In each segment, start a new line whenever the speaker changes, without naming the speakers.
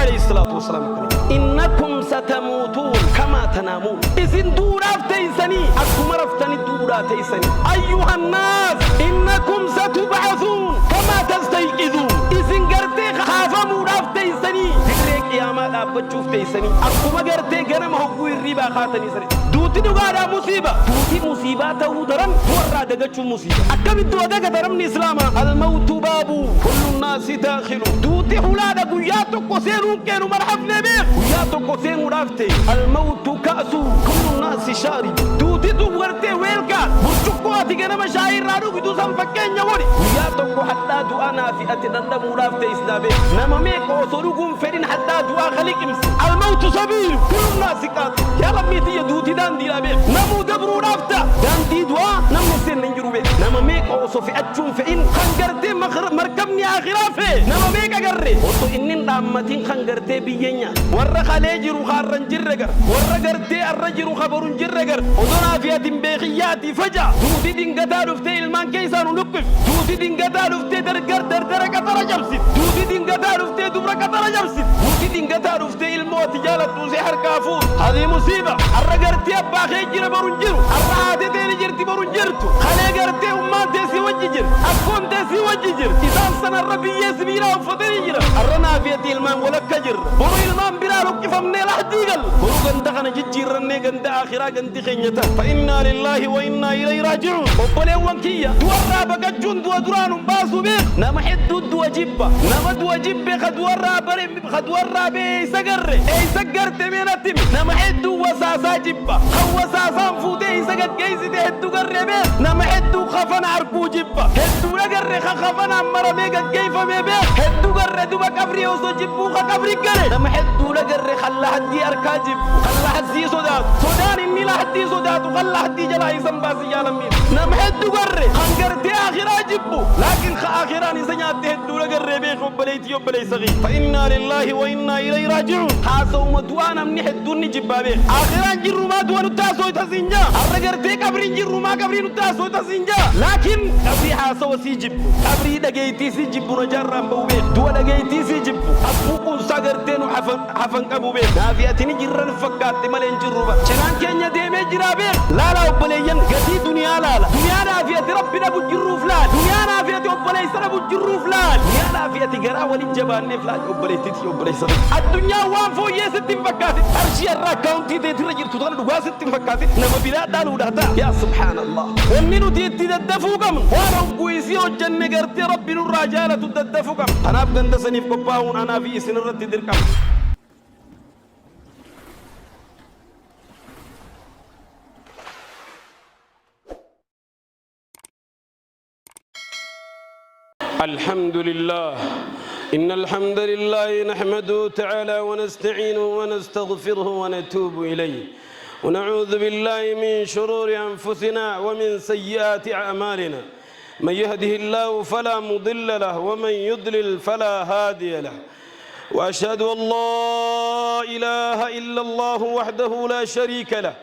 عليه الصلاة والسلام إنكم ستموتون كما تنامون إذن دورا تيسني أكم رفتني دورا تيسني أيها الناس إنكم ستبعثون كما تستيقظون إذن قرتي خافا مورا تيسني ذكرك يا ما أبتشوف تيسني أكم قرتي قرم حقوي الربا خاتني سني دوتي دقارا مصيبة دوتي مصيباته درم ورا دقاتشو مصيبة أكم الدوا دقا درم إسلاما الموت بابو كل الناس داخل دوتي حلادا قياتك وسيرون كانوا مرحب نبيخ قياتك وسيرون رافتي الموت كأسو كل الناس شارب دوتي دوغرتي ويلكا برشقواتي كنا مشاهير رادو بدو سنفكين يوري قياتك حتى دعانا في أتدندم رافتي إسلامي نما ميكو وصلوكم فرين حتى دعا خليك امسي الموت سبيل كل الناس كاتو يا ربي تي دوتي داندي لابيخ نمو دبرو رافتا داندي دعا نمو سين ننجرو بيخ نما ميكو وصفي أجون فإن خنقرتي مركبني آخرافي نما ميكا قرري وصو إنين دامتين خنقرتي بيينيا ورّا خاليجرو خارن جرقر ورّا قرتي الرجرو خبرون جرقر ودنا فيات بيخياتي فجأة دوتي دين قتالو فتي المان كيسانو نقف دوتي دين قتالو فتي درقر دردرق ترجمسي دوتي دين قتالو فتي دبرق ترجمسي دوتي دين قتالو فتي الموت جالت توزي حركافون هذه مصيبة الرقرتي أبا خيجر برون جرو الرعاتي تيلي جرتي برون جرتو خالي قرتي أمان تيسي وججر أكون تيسي وججر إذا سنة الربي يسبيلا وفضل جرا الرنا فيات المان ولا كجر برو المان بلا ركفة من الهديقل برو قندقنا ججر رني قند آخرا قند خينيتا فإنا لله وإنا إليه راجعون وبلي وانكية دورا بقجون دو دران باسو بيخ نما حدو دو جبا نما دو جبا خدورا بي سقر اي سقر تمينا تمي نما حدو وساسا جبا خو وساسا فوتي سقر قيسي دي حدو قرر بيخ نما حدو خفن عرقو جبا حدو لقر خفن عمرا ميقا كيف ميبيخ حدو قرر دوبا كبري وصو جبو خكبري قرر نما حدو لقر خلا حدي أركا جبو خلا حدي صدات صدان إني لا حدي صدات وخلا حدي جلاي سنباسي يا لمين نما حدو قرر خنقرتي آخرا جبو لكن آخراني سنياتي حدو لقر بيخ وبليتي وبلي صغير فإنا لله وإنا إليه راجعون حاسو مدوانا من حدو نجبا بيخ آخران جرو ما دوانو تاسو تسنجا أرقرتي قبرين جرو ما قبرين تاسو تسنجا لكن قبري حاسو سيجب قبري دقيتي سيجب نجرم بو بيخ دو دقيتي سيجب أبوكو ساقرتين حفن قبو بيخ نافياتي جرن فقات ملين جروبا شنان كينيا ديمي جرابيخ لا لا وبليين قتي دنيا لا لا دنيا نافياتي ربنا بجروف لا دنيا نافياتي وبلي سنة بجروف لا دنيا نافياتي قرا ولجبان نفلا وبلي تتي وبلي سنة الدنيا وانفو يستم فقات أرشي الراكاونتي دي ترجر تطلع دواستم فقات نما بلا دالو دهتا يا سبحان الله ومنو ديتي ددفوكم وانا وقويسي وجنة قرتي ربنا الرجالة تدفوكم أنا أبقى سنيف قباون أنا في سنرة دركم الحمد لله إن الحمد لله نحمده تعالى ونستعينه ونستغفره ونتوب إليه ونعوذ بالله من شرور أنفسنا ومن سيئات أعمالنا من يهده الله فلا مضل له ومن يضلل فلا هادي له وأشهد أن لا إله إلا الله وحده لا شريك له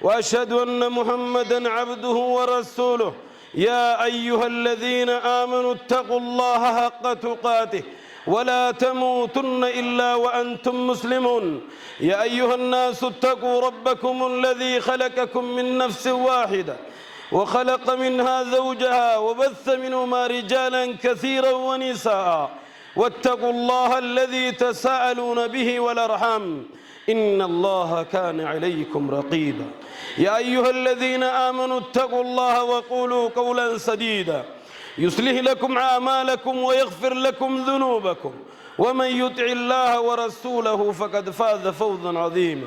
وأشهد أن محمدًا عبده ورسوله يا أيها الذين آمنوا اتقوا الله حق تقاته ولا تموتن إلا وأنتم مسلمون يا أيها الناس اتقوا ربكم الذي خلقكم من نفس واحدة وخلق منها زوجها وبث منهما رجالا كثيرا ونساء واتقوا الله الذي تساءلون به والأرحام إن الله كان عليكم رقيبا يا أيها الذين آمنوا اتقوا الله وقولوا قولا سديدا يصلح لكم أعمالكم ويغفر لكم ذنوبكم ومن يطع الله ورسوله فقد فاز فوزا عظيما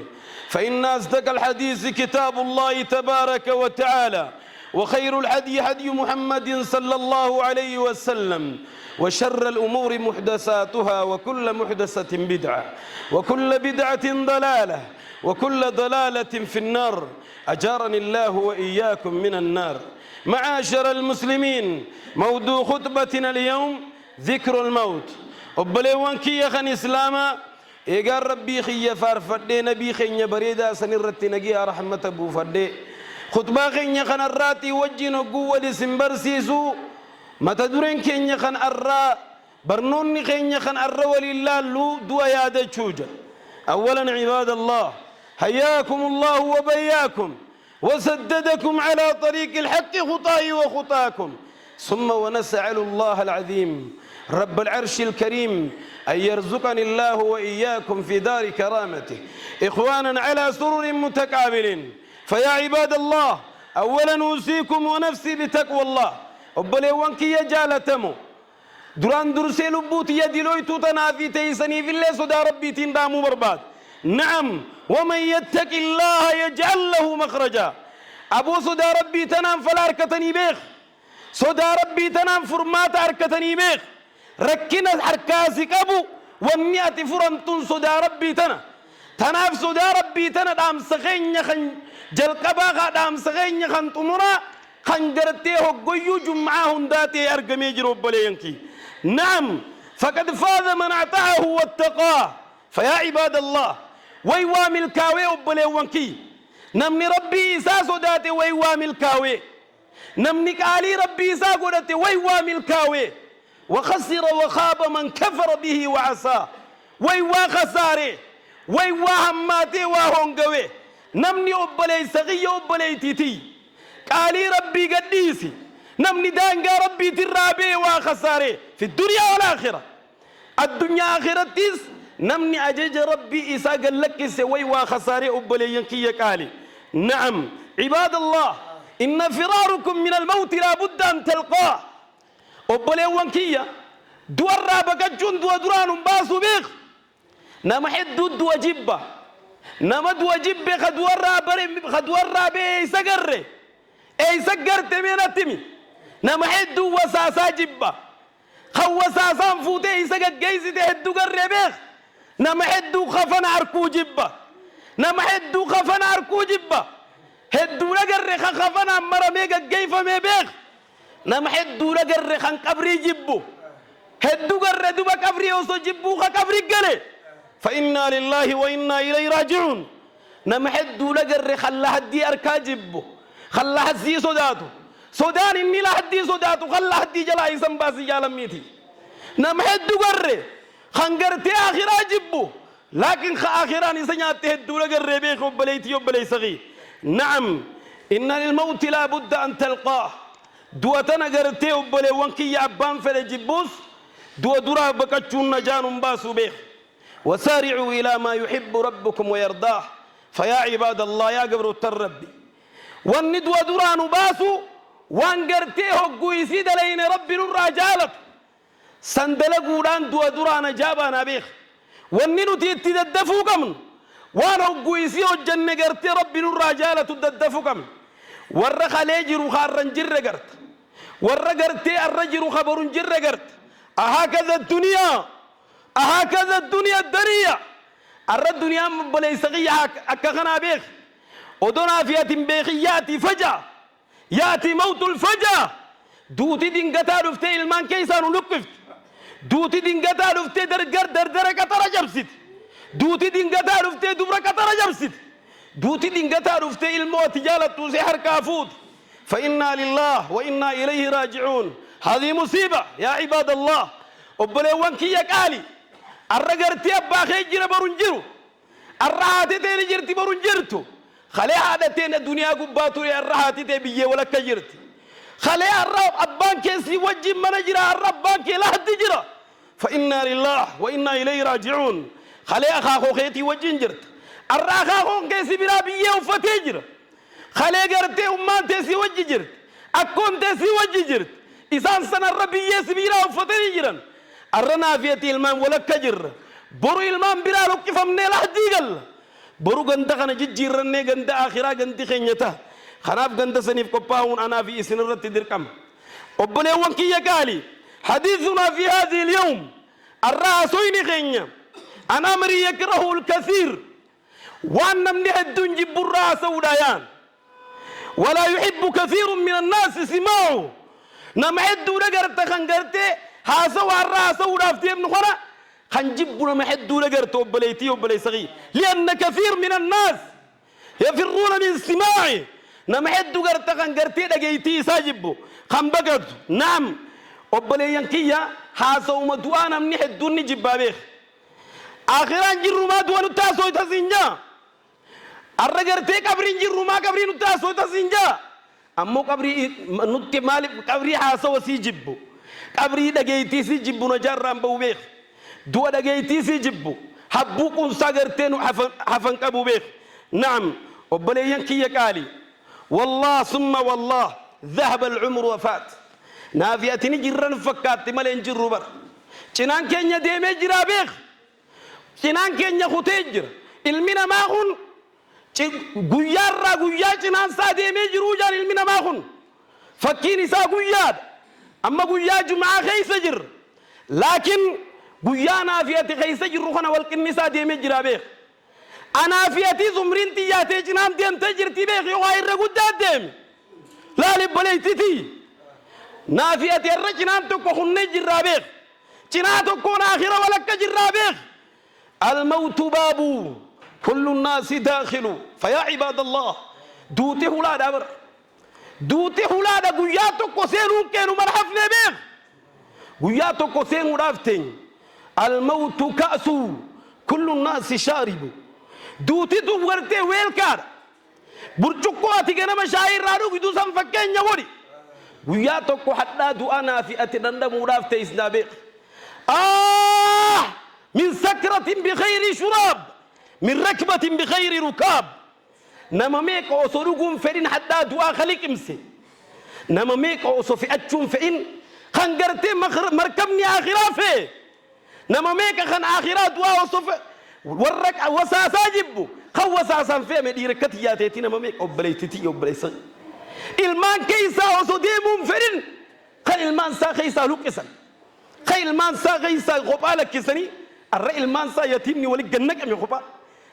فإن أصدق الحديث كتاب الله تبارك وتعالى وخير الهدي هدي محمد صلى الله عليه وسلم وشر الأمور محدثاتها وكل محدثة بدعة وكل بدعة ضلالة وكل ضلالة في النار أجارني الله وإياكم من النار معاشر المسلمين موضوع خطبتنا اليوم ذكر الموت وبلوان كي يخن إسلاما إيقار ربي خي فارفدي نبي خي بريدا سنرت نجيها رحمة أبو فدي خطبة خي يخن الراتي وجين قوة سنبرسيسو متى دورين كي يخن الرا برنوني خين خن الرول الله لو دوا يا تشوجا. أولا عباد الله حياكم الله وبياكم وسددكم على طريق الحق خطاي وخطاكم. ثم ونسأل الله العظيم رب العرش الكريم أن يرزقني الله وإياكم في دار كرامته إخوانا على سرر متقابلين. فيا عباد الله أولا أوصيكم ونفسي بتقوى الله. وبليوانك يا جالتمو دران درسي لبوتي يدلوي تنافي تيسني في الله صدى ربي تندامو برباد. نعم ومن يتق الله يجعل له مخرجا. أبو صدى ربي تنام فلا أركتني بيخ صدى ربي تنام فرمات أركتني بيخ ركنا حركاسك أبو والنيات فرنتون صدى ربي تناف صدى ربي دام سخين يخن جلقبا دام سخين يخن تمرا خنجرتيه قيو جمعاهم داتي أرقمي جروب بلينكي. نعم فقد فاز من أعطاه واتقاه. فيا عباد الله ويوامل كاوي وبليوانكي نمني ربي إساس داتي ويوامل كاوي نمني كالي ربي إساس داتي ويوامل كاوي. وخسر وخاب من كفر به وعصاه. ويوا خساري ويوا هماتي وهونغوي نمني أبلي سغي أبلي تيتي قالي ربي قديسي نمني دانغا ربي ترابي وخساري في الدنيا والآخرة. الدنيا آخرتيس نمني أجج ربي إسا قال لك سوي وخساري أبلي ينكي قالي. نعم عباد الله إن فراركم من الموت لا بد أن تلقاه. أبلي وانكية دوار رابك جند ودران باسو بيخ نما حدود وجبة نما دوجبة خدوار رابي سقر أي سقر تمين تمي نما حدو وساسا جبة خو وساسا فوتي سقر جيزي تهدو قربيخ نما حدو خفن عركو جبة نما حدو خفن عركو جبة هدو لقر خفن عمرا ميقا جيفا ميبيخ نما حدو لقر خان قبري جبو هدو قر دوبا قبري وصو جبو خا قبري قلي. فإنا لله وإنا إليه راجعون. نما حدو لقر خلا هدي أركا جبو خلا هدي صداتو صدان إني لا هدي صداتو خلا هدي جلا إسم باسي جالميتي. نما حدو قر خنقرتي آخرا جبو لكن آخرا نسنيات هدو لقر بيخ وبليتي وبلي صغير. نعم إن للموت لا بد أن تلقاه. دوتنا قرتي وبلي وانكي يا أبان فلجبوس دو درا بكتشون نجان باسو بيخ. وسارعوا إلى ما يحب ربكم ويرضاه. فيا عباد الله يا قبر التربي والندوة دران باسو وانقرتيه قويسيد لين رب الرجالة سندلقودان دو دران جابانا بيخ والنينو تيتدفو كمن وانا قويسي وجن قرتي رب الرجالة تدفو كمن ورخ ليجرو خارن جر قرت ورقرتي الرجل خبر جر قرت. أهكذا الدنيا أهكذا الدنيا الدنيا الرد الدنيا بلي سقيا أكخنا بيخ ودنا فيات بيخياتي فجأة ياتي موت الفجأة. دوتي دين قتال وفتي المان كيسان ونقفت دوتي دين قتال وفتي در كتر جبست دوتي دين قتال وفتي دبر كتر جبست دوتي دين قتال وفتي الموت جالت وسحر كافوت. فإنا لله وإنا إليه راجعون. هذه مصيبة يا عباد الله. وبلوانك يا قالي الرجرتي أباخي جرا برونجرو الرهاتي تاني جرتي برونجرتو خلي هذا تاني الدنيا قباتو يا الرهاتي تبيه ولا كجرتي خلي الرب أبان كيسي وجه من جرا الرب بان كي لا تجرا. فإنا لله وإنا إليه راجعون. خلي أخاكو خيتي وجه جرت الرخاكو كيسي بلا بيه وفتجرا خلي جرتي أمان تيسي وجه جرت أكون تيسي وجه جرت إذا سن الرب يسي بلا وفتجرا الرنا فيتي المام ولا كجر برو المام بلا لو كيف من لا ديغل برو غندا خنا جيرن غندا اخره غنتي خنيتا خناف غندا سنيف كوباون انا في سنرت دركم وبني وانكي يقالي حديثنا في هذه اليوم الراسوين خنيا انا مري يكره الكثير وان من الدنيا براس وديان ولا يحب كثير من الناس سماعه نمحد ودغرت خنغرتي هاسو الراسو ودافتي من خنا خنجبنا محد ودغرت وبليتي وبلي صغير لان كثير من الناس يفرون من سماعه نمحد ودغرت خنغرتي دغيتي ساجبو خنبغد. نعم وبلي ينكيا حاسو مدوانا منيح الدنيا جبابيخ آخران جرو ما دوانو تاسو تسينجا الرجرتي قبرين جرو ما قبرين تاسو تسينجا أمو قبري نوتي مالك قبري حاسو سيجبو قبري دقيتي سيجبو نجرم بوبيخ دوا دقيتي سيجبو حبوكم ساغرتين حفن قبو بيخ نعم وبليين كي يقالي والله ثم والله ذهب العمر وفات نافيتني جرن فكات مالين جرو بر جنان كينيا ديمي جرا بيخ جنان كينيا خوتيجر المنا ماخون غيار را غيا جنان سا ديمي جرو جان المنا ماخون فكيني سا غياد اما غيا جمعه خيسجر لكن غيانا فياتي خيسة جروخنا والكنيسة ديمي جرا بيخ أنا فياتي زمرين تياتي جنام ديم تجرتي بيخ يغاير رقودات ديم لا لبليتي نافياتي الرجنان تكو خني جرا بيخ جنا تكون آخرة ولك جرا بيخ الموت بابو كل الناس داخلوا فيا عباد الله دوتي هلا دابر دوتي هلا دا غياتو كوسينو كينو مرحفني بيخ غياتو كوسينو رافتين الموت كأس كل الناس شارب دوتي دوغرتي ويلكار برجوكو اتيغنا مشاعر رادو بدو سم فكين يوري وياتو حدا دعانا في اتدند مودافت اسنابيق من سكرة بخير شراب من ركبة بخير ركاب نما ميك اوسورغم فرين حدا دعا خليك امسي نما ميك اوسو في اتشوم فين خنغرتي مركبني اخرافه نما ميكا خن آخرات وصف ورك وساسا جبو خو وساسا في مديركت ياتي نما ميك أبليتي أبليس المان كيسا وصديم فرن خل المان سا كيسا لوكسن خل المان سا كيسا غبالك كسني الرأي المان سا يتيمني ولك جنك أم يخبا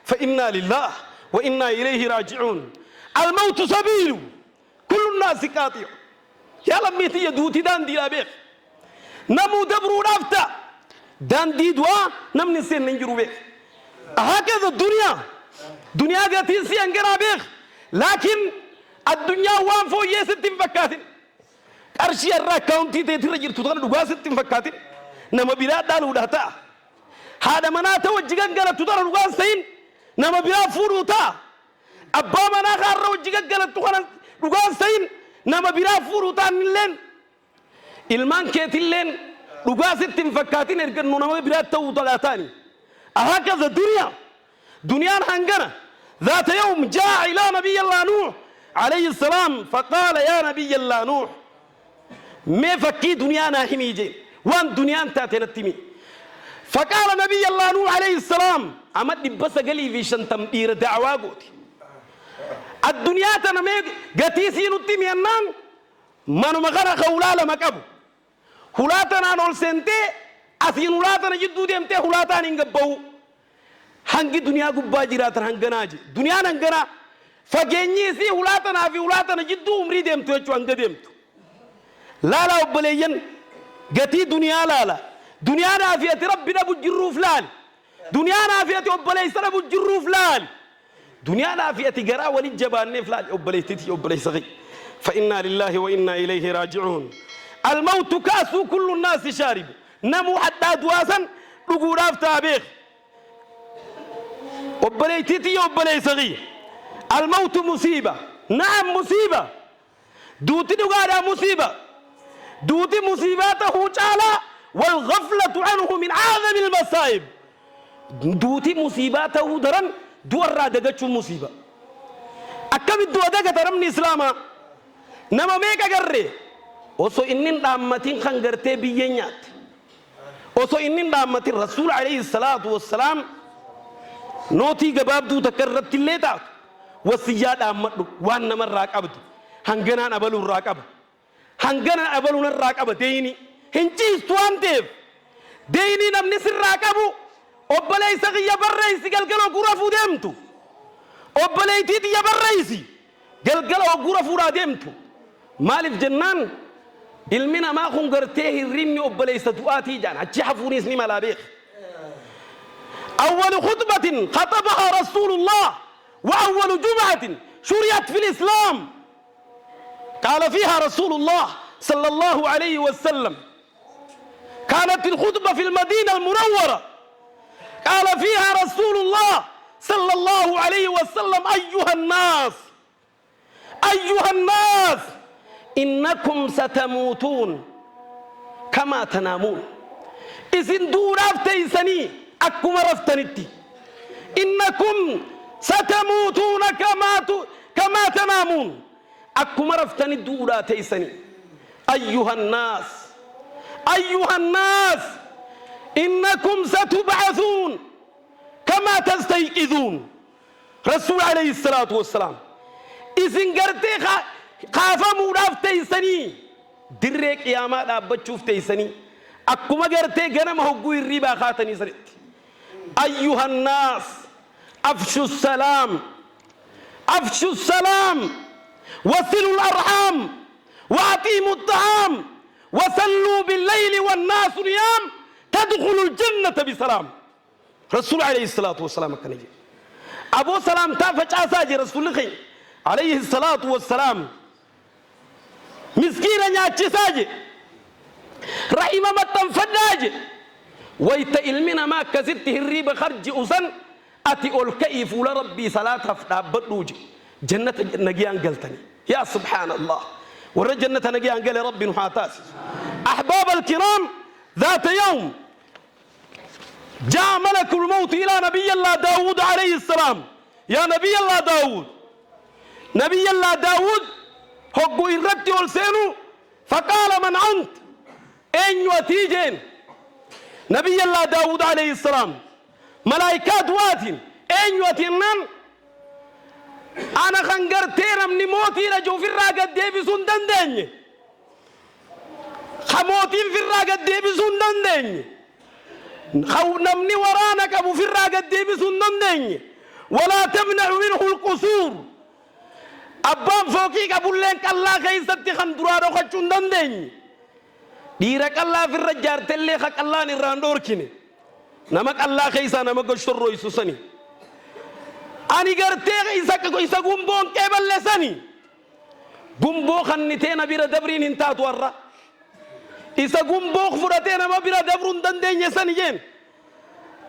فإنا لله وإنا إليه راجعون الموت سبيل كل الناس قاطع يا لميتي يدوتي دان دي لابيخ نمو دبرو نافتا دان دي دوا نمني سين ننجرو بيخ هكذا الدنيا دنيا قاتي سيان قرا بيخ لكن الدنيا وان فو يستن فكاتين أرشي الرا كاونتي تيترجر تطلع لغا ستن فكاتين نما بلا دالو داتا هذا مناتا وجيغان قال تطلع لغا سين نما بلا فوروتا أبا منا خار وجيغان قال تطلع لغا سين نما بلا فوروتا نلين ilmaan keetilleen dhugaa sitti hin fakkaatin ergannu nama biraa ta'uu talaataani هكذا الدنيا دنيا هنجنا ذات يوم جاء إلى نبي الله نوح عليه السلام فقال يا نبي الله نوح ما فكي دنيانا هميجي وان دنيا تاتنا التمي فقال نبي الله نوح عليه السلام أمد بس قلي في شنتم إير دعوة قوتي الدنيا تنمي قتيسي نتمي النان ما نمغرق خولا مكابو هلاتنا نول سنتي أثين هلاتنا جدو ديمتي هلاتنا ننقبو هنگي دنيا قبا جراتنا هنگناجي دنيا هنگنا فجيني سي هلاتنا في هلاتنا جدو عمري ديمتو يجو هنگ ديمتو لا لا أبليين قتي دنيا لا دنيا نافية ربنا بجروف لال دنيا نافية أبلي سنة بجروف لال دنيا نافية قرا وللجبان نفلال أبلي تتي أبلي صغي فإنا لله وإنا إليه راجعون الموت كاس كل الناس شارب نمو حتى دواسا رقوراف تابيخ أبلي تتي أبلي صغي الموت مصيبة نعم مصيبة دوتي نقارا مصيبة دوتي مصيباته تعالى والغفلة عنه من أعظم المصائب دوتي مصيباته درن دور رادقة مصيبة أكم الدوا دقة رمني إسلاما نما ميكا قرر وصو إنين دامتين خنقرتي بيينيات وصو إنين دامتين رسول عليه الصلاة والسلام نوتي قباب دو تكررت اللي تاك وسياد أمد وان نمر راك أبد هنگنا أبلو راك أبد هنگنا أبلو راك أبد ديني هنچي استوانتيف ديني نمني سر راك أبو أبلي سغي يبرئيسي قلقلو قرفو ديمتو أبلي تيتي يبرئيسي قلقلو قرفو را ديمتو مالف جنان المنا ما خنقرتيه الرمي أبلي ستواتي جان هجي حفوني اسمي ملابيخ أول خطبة خطبها رسول الله وأول جمعة شريت في الإسلام قال فيها رسول الله صلى الله عليه وسلم كانت الخطبة في المدينة المنورة، قال فيها رسول الله صلى الله عليه وسلم: أيها الناس، أيها الناس، إنكم ستموتون كما تنامون. إذن دور أفتيسني أكما رفتنتي، إنكم ستموتون كما تنامون، أكما رفتني دور تيسني. أيها الناس، أيها الناس، إنكم ستبعثون كما تستيقظون. رسول عليه الصلاة والسلام إذن قرتي خافا موراف تيسني دريك ياما دابت شوف تيسني أكما قرتي قنم هقوي الربا خاتني سرت. أيها الناس، أفشوا السلام، أفشوا السلام، وصلوا الأرحام، وأطيموا الطعام، وصلوا بالليل والناس نيام، تدخلوا الجنة بسلام. رسول عليه الصلاة والسلام كان يجي أبو سلام تافج أساجي رسول الله عليه الصلاة والسلام مسكينا نياتي ساجي رحمة متنفداجي ويت علمنا ما كسرته الريب خرج أسن أتي الكيف لربي صلاة فدابدوجي جنة نجيان قلتني يا سبحان الله. ور جنة نجيان قال ربي نحاتاس. أحباب الكرام، ذات يوم جاء ملك الموت إلى نبي الله داود عليه السلام. يا نبي الله داود، نبي الله داود هو إرتي والسينو، فقال: من أنت؟ أين يوتيجين؟ نبي الله داود عليه السلام ملائكات واتين أين يوتينن؟ أنا خنقرتين من موتي رجو في الراقة ديبي سندن ديني، خموتين في الراقة ديبي سندن ديني، خو نمني ورانك أبو في الراقة ديبي سندن ديني، ولا تمنع منه القصور. أبام فوقيك أبو لينك الله خيستي خندرارو خچندن ديني ديرك الله في الرجار تلي خك الله نراندور كيني نمك الله خيسا نمك شرو يسوسني أني قرتي إسا قنبون كيبال لساني قنبو خنتين بيرا دبرين انتات ورا إسا قنبو خفرتين ما بيرا دبرون دندين يساني جين.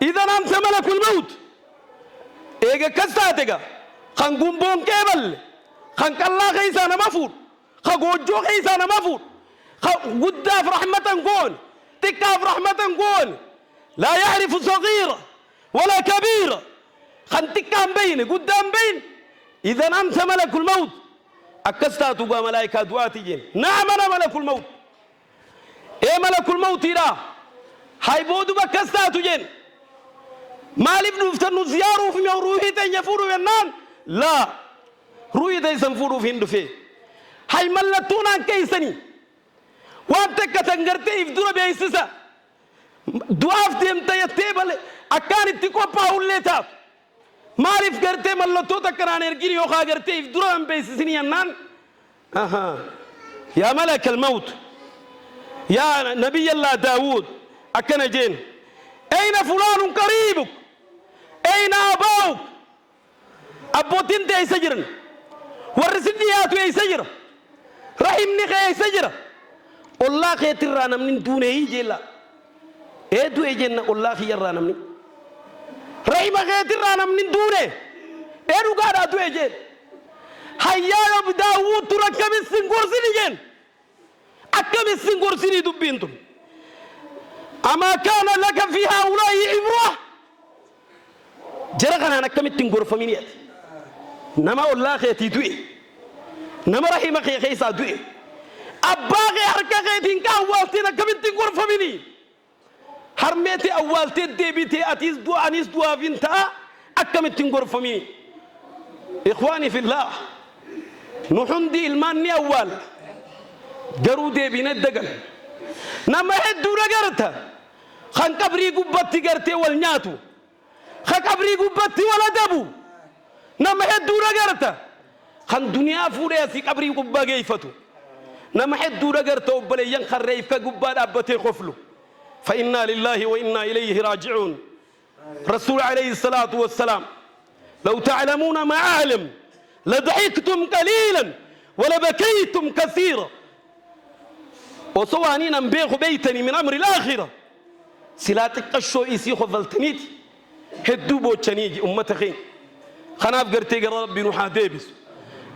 إذا أنت ملك الموت إيجا كستاتيجا خان قنبون كيبال خان كالله خيسا نمفور خان قوجو خيسا نمفور خان قداف رحمة قول تكاف رحمة قول لا يعرف صغيرة ولا كبيرة خان تكام بين قدام بين. إذا أنت ملك الموت أكستاتوا بملائكة دواتيين. نعم أنا ملك الموت. إيه ملك الموت إلا هايبودوا بكستاتوا جين مالي بنفتنوا زياروا في روحي تنفوروا ينان لا روحي تنفوروا في هندفه هاي ملتونا كيسني وانتك تنغرتي يفدور بيسسا دواف ديمتا يتيبال أكان تكو باوليتا مالي فكرتي ملتو تكران ارجيني يوخا غرتي يفدور بيسسني ينان. يا ملك الموت، يا نبي الله داود أكن جين أين فلان قريبك؟ أين أبوك؟ أبوتين تي سجرن ورسديات يا سجر رحمني خي سجر الله خيترانا من دونه يجلا إيه دو يجنا الله خيرانا من رحمة خيترانا من دونه إيه رجال دو يجن هيا يا داود تركب السنغور سنيجن أكم السنغور سني دبينتم أما كان لك في هؤلاء عبرة جرغنا أنا كم التنغور فمينيات نما الله خيتي دوي نما رحمة خيسا دوي أباغي حركة خيتين كأولتين كم التنغور فميني حرميتي أولتي ديبيتي أتيس دوا أنيس دوا فينتا أكم التنغور فميني. إخواني في الله نحندي الماني أول قرو ديبين الدقل نما هدو رقرته خان قبري قبتي قرتي والنياتو خان قبري قبتي ولا دبو نما هدو رقرته خان دنيا فوريسي قبري قبا قيفتو نما هدو رقرته وبلي ينخر ريفك قبا أبتي خفلو. فإنا لله وإنا إليه راجعون. رسول عليه الصلاة والسلام لو تعلمون ما أعلم لضحكتم قليلا ولبكيتم كثيرا. وسواني نبيخ بيتني من أمر الآخرة سلاتك قشو إيسي خفلتنيت هدو بوچنيجي أمتخين خناف قرتي قرر ربي نوحا ديبس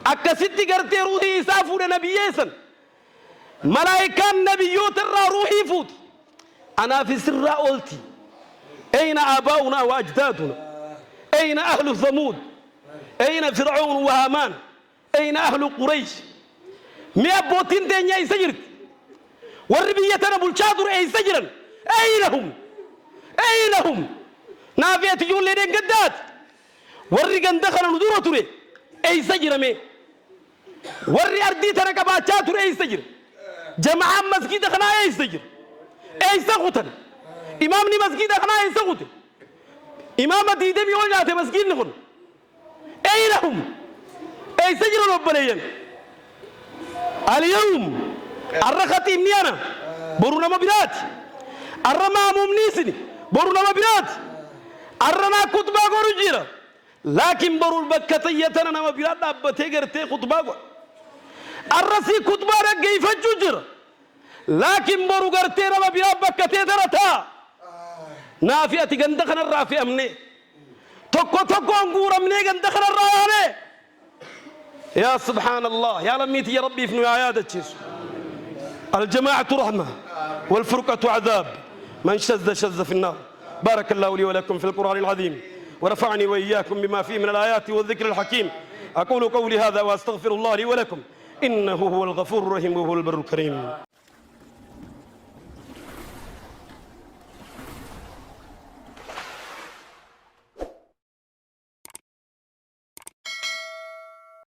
أكسيتي قرتي روحي إسافو لنبي يسن ملائكة النبيوت الرا روحي فوت أنا في سر قلتي أين آباؤنا وأجدادنا أين أهل ثمود أين فرعون وهامان أين أهل قريش مئة بوتين دنيا يسجرت والربية بولشادر أي سجرا أين هم أين هم نافية يقول لنا قدات والرجال دخلوا ندورة تري أي سجرا مي والري أردي ترك باتشاتر أي سجر جماعة مسجد خنا أي سجر أي سقطن إمامني مسجد خنا أي سقطن إمام ديدم يقول جاته مسجد نقول أين هم أي سجر ربنا اليوم الرخت إمنيانا برونا مبينات الرما ممنيسني برونا مبينات الرنا كتبا غورجيرا لكن برو البكتيتنا نما بينات أبتي غرتي كتبا الرسي كتبا رجعي فجوجر لكن برو غرتي نما بينات بكتي درتا نافية غندخنا الرافي أمني تكو أنغور أمني غندخنا الرافي يا سبحان الله يا لميت يا ربي في آيات الجماعة رحمة والفرقة عذاب من شذ في النار. بارك الله لي ولكم في القرآن العظيم ورفعني وإياكم بما فيه من الآيات والذكر الحكيم. أقول قولي هذا وأستغفر الله لي ولكم إنه هو الغفور الرحيم وهو البر الكريم.